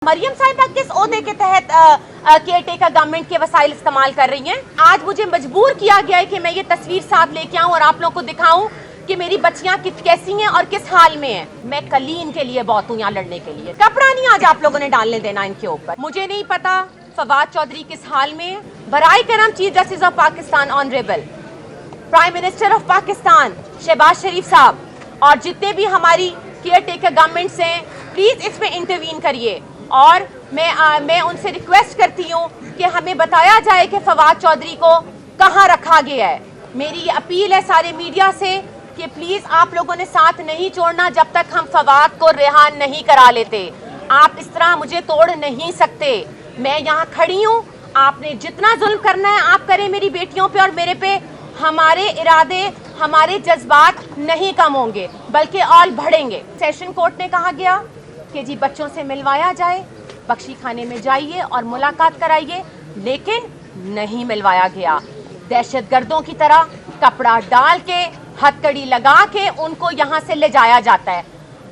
मरियम साहिबा किस ओहदे के तहत केयर टेकर गवर्नमेंट के वसाइल इस्तेमाल कर रही हैं? आज मुझे मजबूर किया गया है कि मैं ये तस्वीर साथ लेके आऊं और आप लोगों को दिखाऊं कि मेरी बच्चियां कैसी हैं और किस हाल में हैं। मैं कली इनके लिए बहुत हूं यहाँ लड़ने के लिए। कपड़ा नहीं आज आप लोगों ने डालने देना इनके ऊपर। मुझे नहीं पता फवाद चौधरी किस हाल में है। बराए करम chief justice of Pakistan honourable prime minister of Pakistan Shehbaz Sharif साहब और जितने भी हमारी केयर टेकर गवर्नमेंट्स हैं, प्लीज इसमें इंटरवीन करिए। और मैं उनसे रिक्वेस्ट करती हूँ कि हमें बताया जाए कि फवाद चौधरी को कहाँ रखा गया है। मेरी ये अपील है सारे मीडिया से कि प्लीज आप लोगों ने साथ नहीं छोड़ना जब तक हम फवाद को रिहा नहीं करा लेते। आप इस तरह मुझे तोड़ नहीं सकते। मैं यहाँ खड़ी हूँ, आपने जितना जुल्म करना है आप करें मेरी बेटियों पे और मेरे पे। हमारे इरादे, हमारे जज्बात नहीं कम होंगे बल्कि और बढ़ेंगे। सेशन कोर्ट ने कहा गया कि जी बच्चों से मिलवाया जाए, बख्शी खाने में जाइए और मुलाकात कराइए, लेकिन नहीं मिलवाया गया। दहशतगर्दों की तरह कपड़ा डाल के, हथकड़ी लगा के उनको यहाँ से ले जाया जाता है।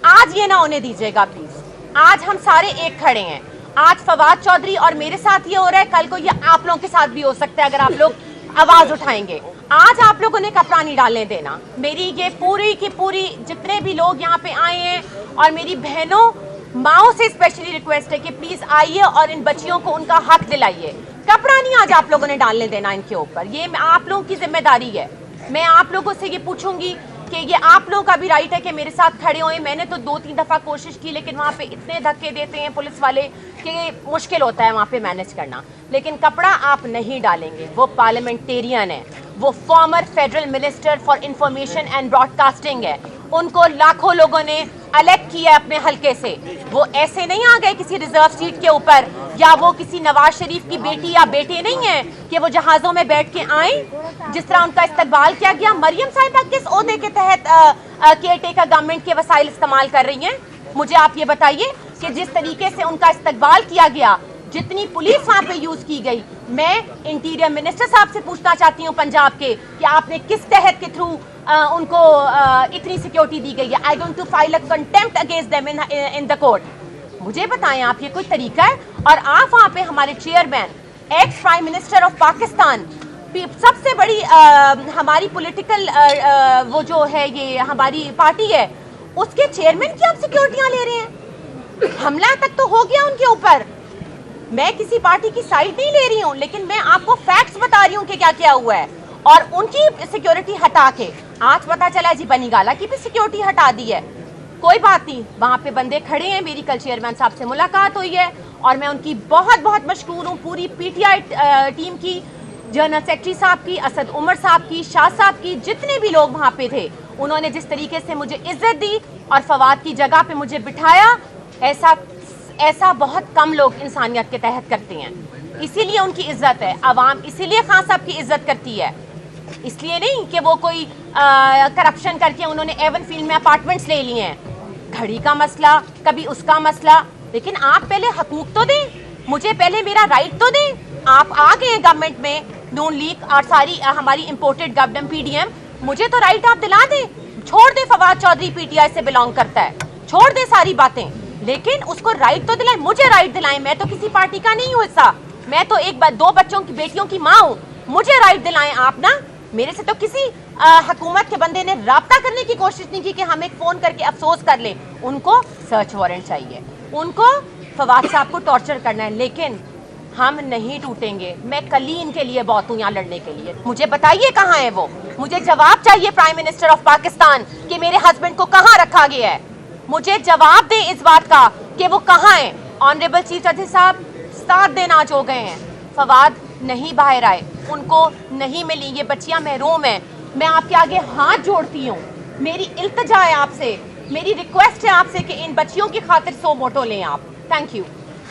आज ये ना होने दीजिएगा प्लीज। आज हम सारे एक खड़े हैं। आज फवाद चौधरी और मेरे साथ ये हो रहा है, कल को ये आप लोगों के साथ भी हो सकता है अगर आप लोग आवाज उठाएंगे। आज आप लोगों ने कपड़ा नहीं डालने देना। मेरी ये पूरी की पूरी जितने भी लोग यहाँ पे आए हैं और मेरी बहनों माओ से स्पेशली रिक्वेस्ट है कि प्लीज आइए और इन बच्चियों को उनका हक दिलाइए। कपड़ा नहीं आज आप लोगों ने डालने देना इनके ऊपर। ये आप लोगों की जिम्मेदारी है। मैं आप लोगों से ये पूछूंगी कि ये आप लोगों का भी राइट है कि मेरे साथ खड़े हों। मैंने तो 2-3 दफा कोशिश की, लेकिन वहाँ पे इतने धक्के देते हैं पुलिस वाले कि मुश्किल होता है वहाँ पे मैनेज करना। लेकिन कपड़ा आप नहीं डालेंगे। वो पार्लियामेंटेरियन है, वो farmer federal minister for information and broadcasting है। उनको लाखों लोगों ने इलेक्ट किया अपने हलके से। वो ऐसे नहीं आ गए किसी रिजर्व सीट के ऊपर, या वो किसी नवाज शरीफ की बेटी या बेटे नहीं है कि वो जहाजों में बैठ के आए जिस तरह उनका इस्तकबाल किया गया। मरियम साहिबा किस ओहदे के तहत केयर टेकर गवर्नमेंट के वसाइल इस्तेमाल कर रही हैं? मुझे आप ये बताइए कि जिस तरीके से उनका इस्तकबाल किया गया, जितनी पुलिस वहाँ पे यूज की गई। मैं इंटीरियर मिनिस्टर साहब से पूछना चाहती हूँ पंजाब के कि आपने किस तहत के थ्रू उनको इतनी सिक्योरिटी दी गई है। I going to file a contempt against them in the court. मुझे बताएं आप, ये कोई तरीका है? और आप वहाँ पे हमारे chairman, ex prime minister of Pakistan, सबसे बड़ी हमारी पॉलिटिकल वो जो है ये हमारी पार्टी है, उसके चेयरमैन की आप सिक्योरिटियाँ ले रहे हैं। हमला तक तो हो गया उनके ऊपर। मैं किसी पार्टी की साइड नहीं ले रही हूँ, लेकिन मैं आपको फैक्ट्स बता रही हूँ कि क्या क्या हुआ है। और उनकी सिक्योरिटी हटा के आज पता चला जी बनीगाला की भी सिक्योरिटी हटा दी है। कोई बात नहीं, वहाँ पे बंदे खड़े हैं। मेरी कल चेयरमैन साहब से मुलाकात हुई है और मैं उनकी बहुत बहुत मशकूर हूँ, पूरी पीटीआई टीम की, जनरल सेक्रेटरी साहब की, असद उमर साहब की, शाह साहब की, जितने भी लोग वहाँ पे थे। उन्होंने जिस तरीके से मुझे इज्जत दी और फवाद की जगह पे मुझे बिठाया, ऐसा बहुत कम लोग इंसानियत के तहत करते हैं। इसीलिए उनकी इज्जत है। अवाम इसीलिए खान साहब की इज्जत करती है, इसलिए नहीं कि वो कोई करप्शन करके उन्होंने एवन फील्ड में अपार्टमेंट्स ले लिए हैं। घड़ी का मसला, कभी उसका मसला, लेकिन आप पहले हकूक तो दें, मुझे पहले मेरा राइट तो दें। आप आ गए गवर्नमेंट में, नून लीग और सारी हमारी इम्पोर्टेड गवर्नमेंट पीडीएम, मुझे तो राइट आप दिला दें। छोड़ दे फवाद चौधरी पीटीआई से बिलोंग करता है, छोड़ दे सारी बातें, लेकिन उसको राइट तो दिलाएं। मुझे राइट दिलाएं। मैं तो किसी पार्टी का नहीं हूँ हिस्सा, मैं तो एक 2 बच्चों की बेटियों की माँ हूँ। मुझे राइट दिलाएं आप ना। मेरे से तो किसी हुकूमत के बंदे ने राब्ता करने की कोशिश नहीं की कि हम एक फोन करके अफसोस कर लें। उनको सर्च वारंट चाहिए, उनको फवाद साहब को टॉर्चर करना है, लेकिन हम नहीं टूटेंगे। मैं कल ही इनके लिए बहुत हूँ यहाँ लड़ने के लिए। मुझे बताइए कहाँ है वो। मुझे जवाब चाहिए प्राइम मिनिस्टर ऑफ पाकिस्तान कि मेरे हस्बैंड को कहाँ रखा गया है। मुझे जवाब दें इस बात का कि वो कहाँ है। ऑनरेबल चीफ जस्टिस साहब 7 दिन आज हो गए हैं, फवाद नहीं बाहर आए, उनको नहीं मिली। ये बच्चियां महरूम हैं। मैं आपके आगे हाथ जोड़ती हूँ, मेरी इल्तिजा है आपसे, मेरी रिक्वेस्ट है आपसे कि इन बच्चियों की खातिर 100 मोटो लें आप। Thank you.